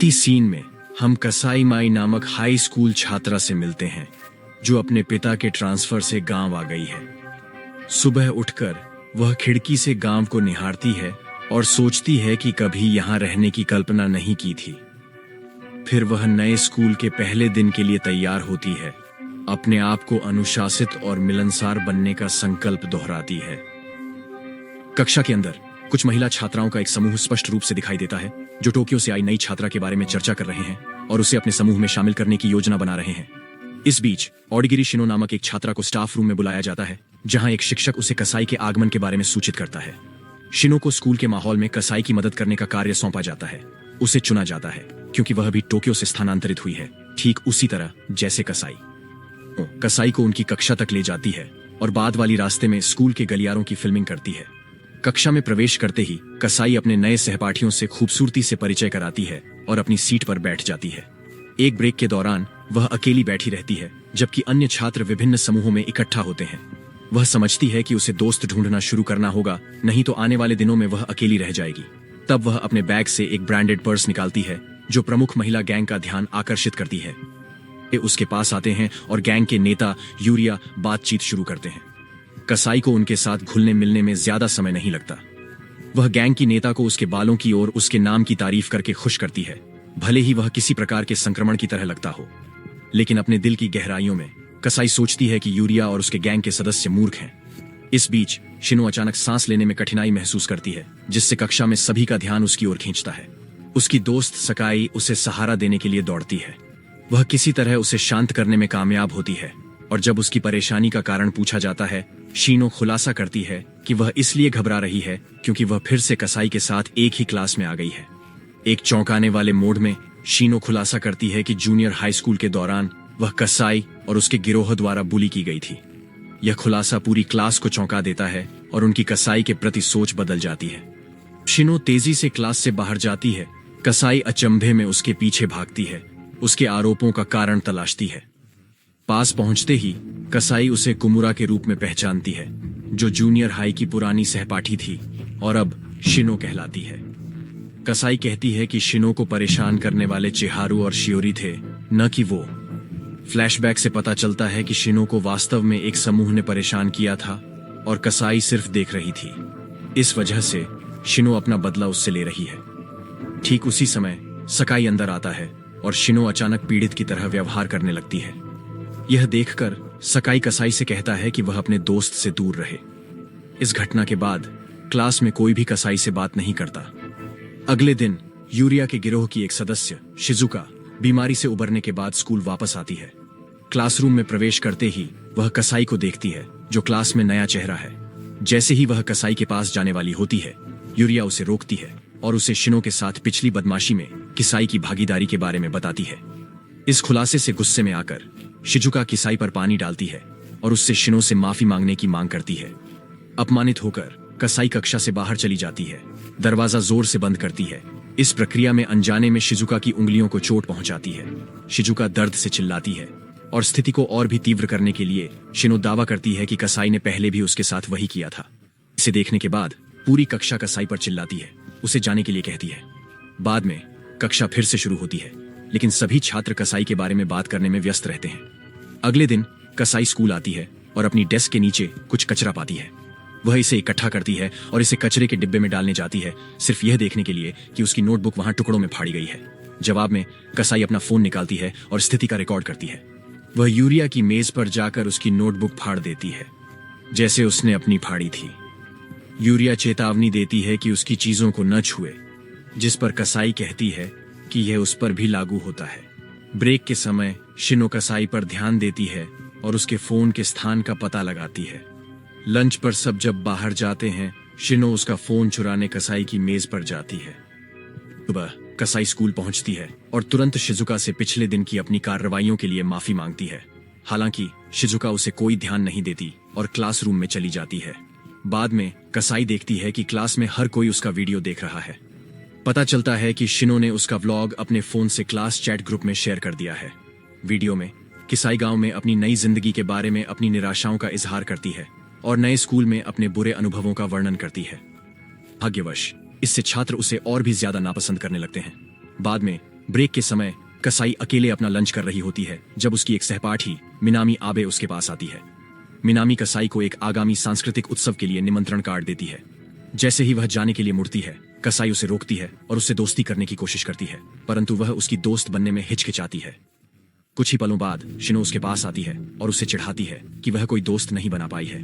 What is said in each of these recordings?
इस सीन में हम कसाई माई नामक हाई स्कूल छात्रा से मिलते हैं जो अपने पिता के ट्रांसफर से गांव आ गई है। सुबह उठकर वह खिड़की से गांव को निहारती है और सोचती है कि कभी यहां रहने की कल्पना नहीं की थी। फिर वह नए स्कूल के पहले दिन के लिए तैयार होती है, अपने आप को अनुशासित और मिलनसार बनने का संकल्प दोहराती है। कक्षा के अंदर कुछ महिला छात्राओं का एक समूह स्पष्ट रूप से दिखाई देता है जो टोक्यो से आई नई छात्रा के बारे में चर्चा कर रहे हैं और उसे अपने समूह में शामिल करने की योजना बना रहे हैं। इस बीच ओडिगिरी शिनो नामक एक छात्रा को स्टाफ रूम में बुलाया जाता है जहां एक शिक्षक उसे कसाई के आगमन के बारे में सूचित करता है। शिनो को स्कूल के माहौल में कसाई की मदद करने का कार्य सौंपा जाता है। उसे चुना जाता है क्योंकि वह भी टोक्यो से स्थानांतरित हुई है, ठीक उसी तरह जैसे कसाई को उनकी कक्षा तक ले जाती है और बाद वाली रास्ते में स्कूल के गलियारों की फिल्मिंग करती है। कक्षा में प्रवेश करते ही कसाई अपने नए सहपाठियों से खूबसूरती से परिचय कराती है और अपनी सीट पर बैठ जाती है। एक ब्रेक के दौरान वह अकेली बैठी रहती है जबकि अन्य छात्र विभिन्न समूहों में इकट्ठा होते हैं। वह समझती है कि उसे दोस्त ढूंढना शुरू करना होगा, नहीं तो आने वाले दिनों में वह अकेली रह जाएगी। तब वह अपने बैग से एक ब्रांडेड पर्स निकालती है जो प्रमुख महिला गैंग का ध्यान आकर्षित करती है। वे उसके पास आते हैं और गैंग के नेता यूरिया बातचीत शुरू करते हैं। कसाई को उनके साथ घुलने मिलने में ज्यादा समय नहीं लगता। वह गैंग की नेता को उसके बालों की ओर उसके नाम की तारीफ करके खुश करती है, भले ही वह किसी प्रकार के संक्रमण की तरह लगता हो। लेकिन अपने दिल की गहराइयों में कसाई सोचती है कि यूरिया और उसके गैंग के सदस्य मूर्ख हैं। इस बीच शिनो अचानक सांस लेने में कठिनाई महसूस करती है, जिससे कक्षा में सभी का ध्यान उसकी ओर खींचता है। उसकी दोस्त सकाई उसे सहारा देने के लिए दौड़ती है। वह किसी तरह उसे शांत करने में कामयाब होती है और जब उसकी परेशानी का कारण पूछा जाता है, शिनो खुलासा करती है कि वह इसलिए घबरा रही है क्योंकि वह फिर से कसाई के साथ एक ही क्लास में आ गई है। एक चौंकाने वाले मोड में शिनो खुलासा करती है कि जूनियर हाई स्कूल के दौरान वह कसाई और उसके गिरोह द्वारा बुली की गई थी। यह खुलासा पूरी क्लास को चौंका देता है और उनकी कसाई के प्रति सोच बदल जाती है। शिनो तेजी से क्लास से बाहर जाती है। कसाई अचंभे में उसके पीछे भागती है, उसके आरोपों का कारण तलाशती है। पास पहुंचते ही कसाई उसे कुमुरा के रूप में पहचानती है, जो जूनियर हाई की पुरानी सहपाठी थी और अब शिनो कहलाती है। कसाई कहती है कि शिनो को परेशान करने वाले चिहारू और शियोरी थे, न कि वो। फ्लैशबैक से पता चलता है कि शिनो को वास्तव में एक समूह ने परेशान किया था और कसाई सिर्फ देख रही थी। इस वजह से शिनो अपना बदला उससे ले रही है। ठीक उसी समय सकाई अंदर आता है और शिनो अचानक पीड़ित की तरह व्यवहार करने लगती है। यह देखकर सकाई कसाई से कहता है कि वह अपने दोस्त से दूर रहे। इस घटना के बाद क्लास में कोई भी कसाई से बात नहीं करता। अगले दिन यूरिया के गिरोह की एक सदस्य शिजुका बीमारी से उबरने के बाद स्कूल वापस आती है। क्लासरूम में प्रवेश करते ही वह कसाई को देखती है, जो क्लास में नया चेहरा है। जैसे ही वह कसाई के पास जाने वाली होती है, यूरिया उसे रोकती है और उसे शिनो के साथ पिछली बदमाशी में किसाई की भागीदारी के बारे में बताती है। इस खुलासे से गुस्से में आकर शिजुका किसाई पर पानी डालती है और उससे शिनो से माफी मांगने की मांग करती है। अपमानित होकर कसाई कक्षा से बाहर चली जाती है, दरवाजा जोर से बंद करती है। इस प्रक्रिया में अनजाने में शिजुका की उंगलियों को चोट पहुंचाती है। शिजुका दर्द से चिल्लाती है और स्थिति को और भी तीव्र करने के लिए शिनो दावा करती है कि कसाई ने पहले भी उसके साथ वही किया था। इसे देखने के बाद पूरी कक्षा कसाई पर चिल्लाती है, उसे जाने के लिए कहती है। बाद में कक्षा फिर से शुरू होती है, लेकिन सभी छात्र कसाई के बारे में बात करने में व्यस्त रहते हैं। अगले दिन कसाई स्कूल आती है और अपनी डेस्क के नीचे कुछ कचरा पाती है। वह इसे इकट्ठा करती है और इसे कचरे के डिब्बे में डालने जाती है, सिर्फ यह देखने के लिए कि उसकी नोटबुक वहां टुकड़ों में फाड़ी गई है। जवाब में कसाई अपना फोन निकालती है और स्थिति का रिकॉर्ड करती है। वह यूरिया की मेज पर जाकर उसकी नोटबुक फाड़ देती है, जैसे उसने अपनी फाड़ी थी। यूरिया चेतावनी देती है कि उसकी चीजों को न छुए, जिस पर कसाई कहती है कि यह उस पर भी लागू होता है। ब्रेक के समय शिनो कसाई पर ध्यान देती है और उसके फोन के स्थान का पता लगाती है। लंच पर सब जब बाहर जाते हैं, शिनो उसका फोन चुराने कसाई की मेज पर जाती है। सुबह कसाई स्कूल पहुंचती है और तुरंत शिजुका से पिछले दिन की अपनी कार्रवाइयों के लिए माफी मांगती है। हालांकि शिजुका उसे कोई ध्यान नहीं देती और क्लासरूम में चली जाती है। बाद में कसाई देखती है कि क्लास में हर कोई उसका वीडियो देख रहा है। पता चलता है कि शिनो ने उसका व्लॉग अपने फोन से क्लास चैट ग्रुप में शेयर कर दिया है। वीडियो में किसाई गांव में अपनी नई जिंदगी के बारे में अपनी निराशाओं का इजहार करती है और नए स्कूल में अपने बुरे अनुभवों का वर्णन करती है। भाग्यवश इससे छात्र उसे और भी ज्यादा नापसंद करने लगते हैं। बाद में ब्रेक के समय कसाई अकेले अपना लंच कर रही होती है जब उसकी एक सहपाठी मिनामी आबे उसके पास आती है। मिनामी कसाई को एक आगामी सांस्कृतिक उत्सव के लिए निमंत्रण कार्ड देती है। जैसे ही वह जाने के लिए मुड़ती है, कसाई उसे रोकती है और उससे दोस्ती करने की कोशिश करती है, परंतु वह उसकी दोस्त बनने में हिचकिचाती है। कुछ ही पलों बाद शिनो उसके पास आती है और उसे चिढ़ाती है कि वह कोई दोस्त नहीं बना पाई है।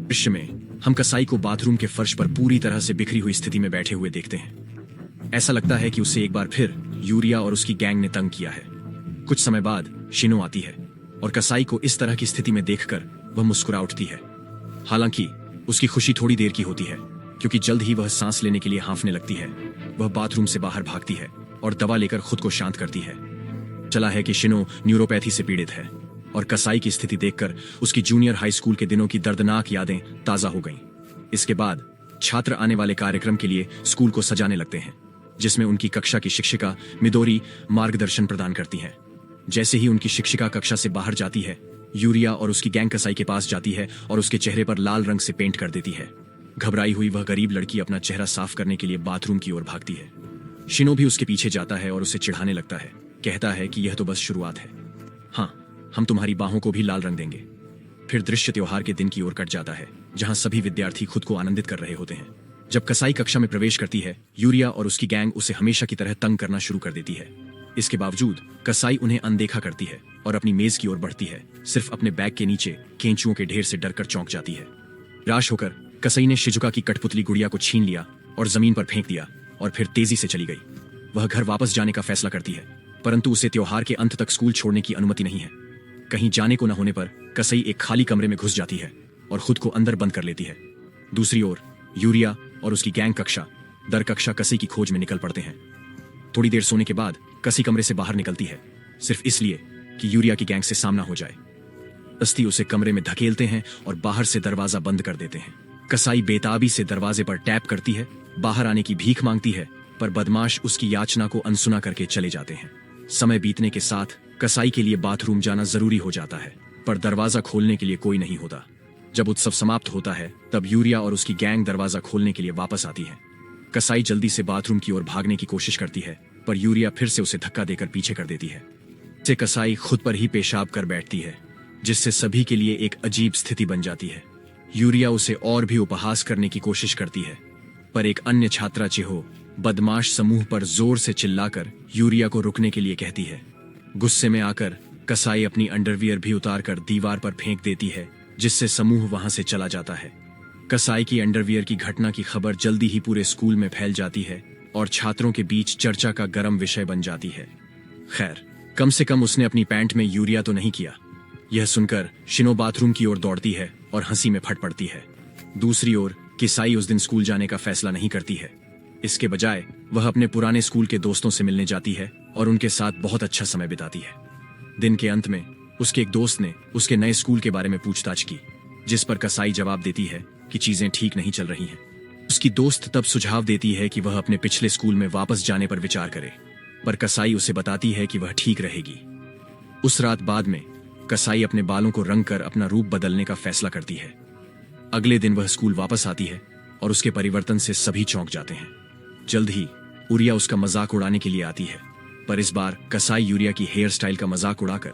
दृश्य में हम कसाई को बाथरूम के फर्श पर पूरी तरह से बिखरी हुई स्थिति में बैठे हुए देखते हैं। ऐसा लगता है कि उसे एक बार फिर यूरिया और उसकी गैंग ने तंग किया है। कुछ समय बाद शिनो आती है और कसाई को इस तरह की स्थिति में देखकर वह मुस्कुरा उठती है। हालांकि उसकी खुशी थोड़ी देर की होती है, क्योंकि जल्द ही वह सांस लेने के लिए हांफने लगती है। वह बाथरूम से बाहर भागती है और दवा लेकर खुद को शांत करती है। चला है कि शिनो न्यूरोपैथी से पीड़ित है और कसाई की स्थिति देखकर उसकी जूनियर हाई स्कूल के दिनों की दर्दनाक यादें ताजा हो गईं। इसके बाद छात्र आने वाले कार्यक्रम के लिए स्कूल को सजाने लगते हैं, जिसमें उनकी कक्षा की शिक्षिका मिदोरी मार्गदर्शन प्रदान करती है। जैसे ही उनकी शिक्षिका कक्षा से बाहर जाती है, यूरिया और उसकी गैंग कसाई के पास जाती है और उसके चेहरे पर लाल रंग से पेंट कर देती है। घबराई हुई वह गरीब लड़की अपना चेहरा साफ करने के लिए बाथरूम की ओर भागती है। शिनो भी उसके पीछे जाता है और उसे चिढ़ाने लगता है। कहता है कि यह तो बस शुरुआत है, हाँ, हम तुम्हारी बाहों को भी लाल रंग देंगे। फिर दृश्य त्योहार के दिन की ओर कट जाता है, जहां सभी विद्यार्थी खुद को आनंदित कर रहे होते हैं। जब कसाई कक्षा में प्रवेश करती है, यूरिया और उसकी गैंग उसे हमेशा की तरह तंग करना शुरू कर देती है। इसके बावजूद कसाई उन्हें अनदेखा करती है और अपनी मेज की ओर बढ़ती है। सिर्फ अपने बैग के नीचे केंचुओं के ढेर से डरकर चौंक जाती है। निराश होकर कसाई ने शिजुका की कठपुतली गुड़िया को छीन लिया और जमीन पर फेंक दिया और फिर तेजी से चली गई। वह घर वापस जाने का फैसला करती है, परंतु उसे त्योहार के अंत तक स्कूल छोड़ने की अनुमति नहीं है। कहीं जाने को न होने पर कसाई एक खाली कमरे में घुस जाती है और खुद को अंदर बंद कर लेती है। दूसरी ओर यूरिया और उसकी गैंग कक्षा दर कक्षा कसाई की खोज में निकल पड़ते हैं। थोड़ी देर सोने के बाद कसाई कमरे से बाहर निकलती है, सिर्फ इसलिए कि यूरिया की गैंग से सामना हो जाए। दस्ती उसे कमरे में धकेलते हैं और बाहर से दरवाजा बंद कर देते हैं। कसाई बेताबी से दरवाजे पर टैप करती है, बाहर आने की भीख मांगती है, पर बदमाश उसकी याचना को अनसुना करके चले जाते हैं। समय बीतने के साथ कसाई के लिए बाथरूम जाना जरूरी हो जाता है, पर दरवाजा खोलने के लिए कोई नहीं होता। जब उत्सव समाप्त होता है, तब यूरिया और उसकी गैंग दरवाजा खोलने के लिए वापस आती है। कसाई जल्दी से बाथरूम की ओर भागने की कोशिश करती है, पर यूरिया फिर से उसे धक्का देकर पीछे कर देती है। से कसाई खुद पर ही पेशाब कर बैठती है, जिससे सभी के लिए एक अजीब स्थिति बन जाती है। यूरिया उसे और भी उपहास करने की कोशिश करती है, पर एक अन्य छात्रा चिहो बदमाश समूह पर जोर से चिल्लाकर यूरिया को रुकने के लिए कहती है। गुस्से में आकर कसाई अपनी अंडरवियर भी उतारकर दीवार पर फेंक देती है, जिससे समूह वहां से चला जाता है। कसाई की अंडरवियर की घटना की खबर जल्दी ही पूरे स्कूल में फैल जाती है और छात्रों के बीच चर्चा का गर्म विषय बन जाती है। खैर, कम से कम उसने अपनी पैंट में यूरिया तो नहीं किया। यह सुनकर शिनो बाथरूम की ओर दौड़ती है और हंसी में फट पड़ती है। दूसरी ओर किसाई उस दिन स्कूल जाने का फैसला नहीं करती है। इसके बजाय वह अपने पुराने स्कूल के दोस्तों से मिलने जाती है और उनके साथ बहुत अच्छा समय बिताती है। दिन के अंत में उसके एक दोस्त ने उसके नए स्कूल के बारे में पूछताछ की, जिस पर कसाई जवाब देती है कि चीजें ठीक नहीं चल रही हैं। उसकी दोस्त तब सुझाव देती है कि वह अपने पिछले स्कूल में वापस जाने पर विचार करे, पर कसाई उसे बताती है कि वह ठीक रहेगी। उस रात बाद में कसाई अपने बालों को रंग कर अपना रूप बदलने का फैसला करती है। अगले दिन वह स्कूल वापस आती है और उसके परिवर्तन से सभी चौंक जाते हैं। जल्द ही यूरिया उसका मजाक उड़ाने के लिए आती है, पर इस बार कसाई यूरिया की हेयर स्टाइल का मजाक उड़ाकर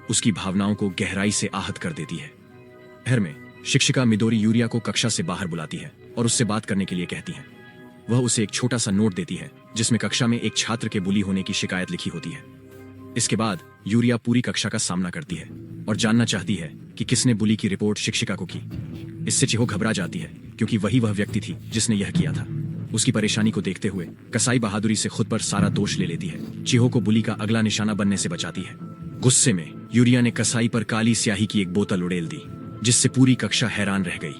उसकी भावनाओं को गहराई से आहत कर देती है। घर में शिक्षिका मिदोरी यूरिया को कक्षा से बाहर बुलाती है और उससे बात करने के लिए कहती है। वह उसे एक छोटा सा नोट देती है, जिसमें कक्षा में एक छात्र के बुली होने की शिकायत लिखी होती है। इसके बाद यूरिया पूरी कक्षा का सामना करती है और जानना चाहती है कि किसने बुली की रिपोर्ट शिक्षिका को की। इससे चिहो घबरा जाती है, क्योंकि वही वह व्यक्ति थी जिसने यह किया था। उसकी परेशानी को देखते हुए कसाई बहादुरी से खुद पर सारा दोष ले लेती है। चिहो को बुली का अगला निशाना बनने से बचाती है। गुस्से में यूरिया ने कसाई पर काली स्याही की एक बोतल उड़ेल दी, जिससे पूरी कक्षा हैरान रह गई।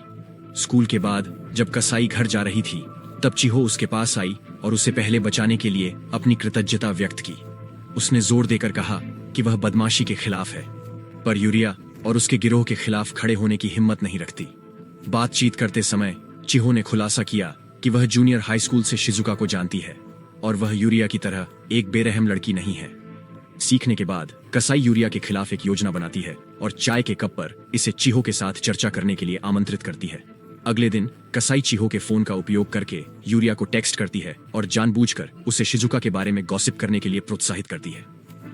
स्कूल के बाद जब कसाई घर जा रही थी, तब चिहो उसके पास आई और उसे पहले बचाने के लिए अपनी कृतज्ञता व्यक्त की। उसने जोर देकर कहा कि वह बदमाशी के खिलाफ है, पर यूरिया और उसके गिरोह के खिलाफ खड़े होने की हिम्मत नहीं रखती। बातचीत करते समय चिहो ने खुलासा किया कि वह जूनियर हाई स्कूल से शिजुका को जानती है और वह यूरिया की तरह एक बेरहम लड़की नहीं है। सीखने के बाद कसाई यूरिया के खिलाफ एक योजना बनाती है और चाय के कप पर इसे चिहो के साथ चर्चा करने के लिए आमंत्रित करती है। अगले दिन कसाई चिहो के फोन का उपयोग करके यूरिया को टेक्स्ट करती है और जानबूझकर उसे शिजुका के बारे में गॉसिप करने के लिए प्रोत्साहित करती है।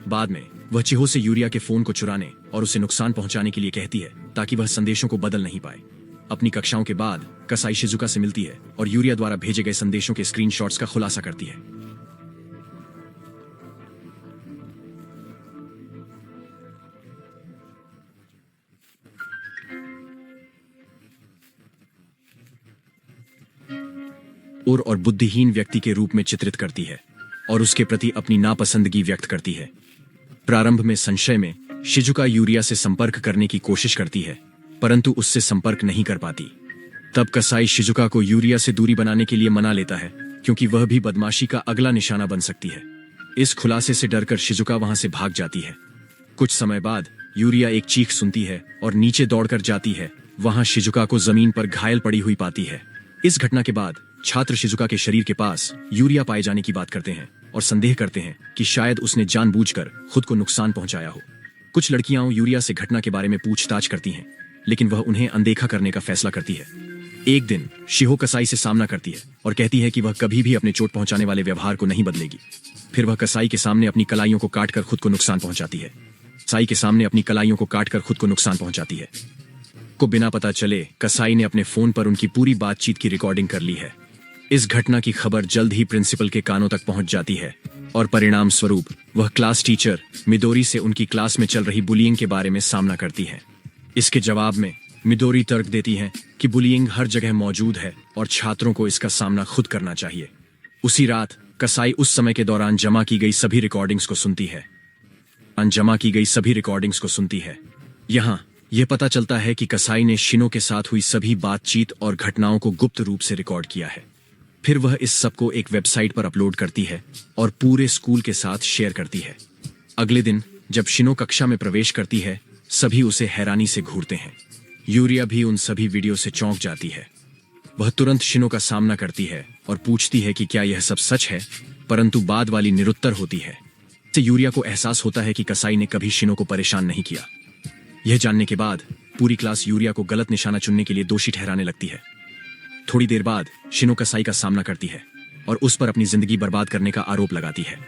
बाद में वह चिहो से यूरिया के फोन को चुराने और उसे नुकसान पहुंचाने के लिए कहती है ताकि वह संदेशों को बदल नहीं पाए। अपनी कक्षाओं के बाद कसाई शिजुका से मिलती है और यूरिया द्वारा भेजे गए संदेशों के स्क्रीनशॉट्स का खुलासा करती है। और बुद्धिहीन व्यक्ति के रूप में चित्रित करती है और उसके प्रति अपनी नापसंदगी व्यक्त करती है। प्रारंभ में संशय में शिजुका यूरिया से संपर्क करने की कोशिश करती है, परंतु उससे संपर्क नहीं कर पाती। तब कसाई शिजुका को यूरिया से दूरी बनाने के लिए मना लेता है, क्योंकि वह भी बदमाशी का अगला निशाना बन सकती है। इस खुलासे से डरकर शिजुका वहां से भाग जाती है। कुछ समय बाद यूरिया एक चीख सुनती है और नीचे दौड़कर जाती है। वहां शिजुका को जमीन पर घायल पड़ी हुई पाती है। इस घटना के बाद छात्र शिजुका के शरीर के पास यूरिया पाए जाने की बात करते हैं और संदेह करते हैं कि शायद उसने जानबूझकर खुद को नुकसान पहुंचाया हो। कुछ लड़कियां यूरिया से घटना के बारे में पूछताछ करती हैं, लेकिन वह उन्हें अनदेखा करने का फैसला करती है। एक दिन शिहो कसाई से सामना करती है और कहती है कि वह कभी भी अपने चोट पहुंचाने वाले व्यवहार को नहीं बदलेगी। फिर वह कसाई के सामने अपनी कलाइयों को काटकर खुद को नुकसान पहुंचाती है। कसाई के सामने अपनी कलाइयों को काटकर खुद को नुकसान पहुंचाती है। को बिना पता चले कसाई ने अपने फोन पर उनकी पूरी बातचीत की रिकॉर्डिंग कर ली है। इस घटना की खबर जल्द ही प्रिंसिपल के कानों तक पहुंच जाती है और परिणाम स्वरूप वह क्लास टीचर मिदोरी से उनकी क्लास में चल रही बुलिंग के बारे में सामना करती है। इसके जवाब में मिदोरी तर्क देती हैं कि बुलिंग हर जगह मौजूद है और छात्रों को इसका सामना खुद करना चाहिए। उसी रात कसाई उस समय के दौरान जमा की गई सभी रिकॉर्डिंग्स को सुनती है। यहाँ यह पता चलता है कि कसाई ने शिनो के साथ हुई सभी बातचीत और घटनाओं को गुप्त रूप से रिकॉर्ड किया है। फिर वह इस सब को एक वेबसाइट पर अपलोड करती है और पूरे स्कूल के साथ शेयर करती है। अगले दिन जब शिनो कक्षा में प्रवेश करती है, सभी उसे हैरानी से घूरते हैं। यूरिया भी उन सभी वीडियो से चौंक जाती है। वह तुरंत शिनो का सामना करती है और पूछती है कि क्या यह सब सच है, परंतु बाद वाली निरुत्तर होती है। इससे यूरिया को एहसास होता है कि कसाई ने कभी शिनो को परेशान नहीं किया। यह जानने के बाद पूरी क्लास यूरिया को गलत निशाना चुनने के लिए दोषी ठहराने लगती है। थोड़ी देर बाद शिनो कसाई का सामना करती है और उस पर अपनी जिंदगी बर्बाद करने का आरोप लगाती है।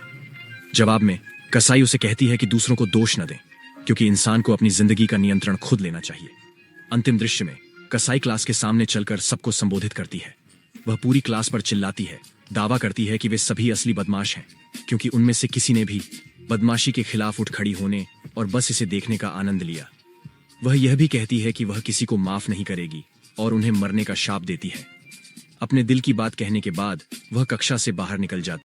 जवाब में कसाई उसे कहती है कि दूसरों को दोष न दें, क्योंकि इंसान को अपनी जिंदगी का नियंत्रण खुद लेना चाहिए। अंतिम दृश्य में कसाई क्लास के सामने चलकर सबको संबोधित करती है। वह पूरी क्लास पर चिल्लाती है, दावा करती है कि वे सभी असली बदमाश हैं, क्योंकि उनमें से किसी ने भी बदमाशी के खिलाफ उठ खड़ी होने और बस इसे देखने का आनंद लिया। वह यह भी कहती है कि वह किसी को माफ नहीं करेगी और उन्हें मरने का शाप देती है। अपने दिल की बात कहने के बाद वह कक्षा से बाहर निकल जाती है।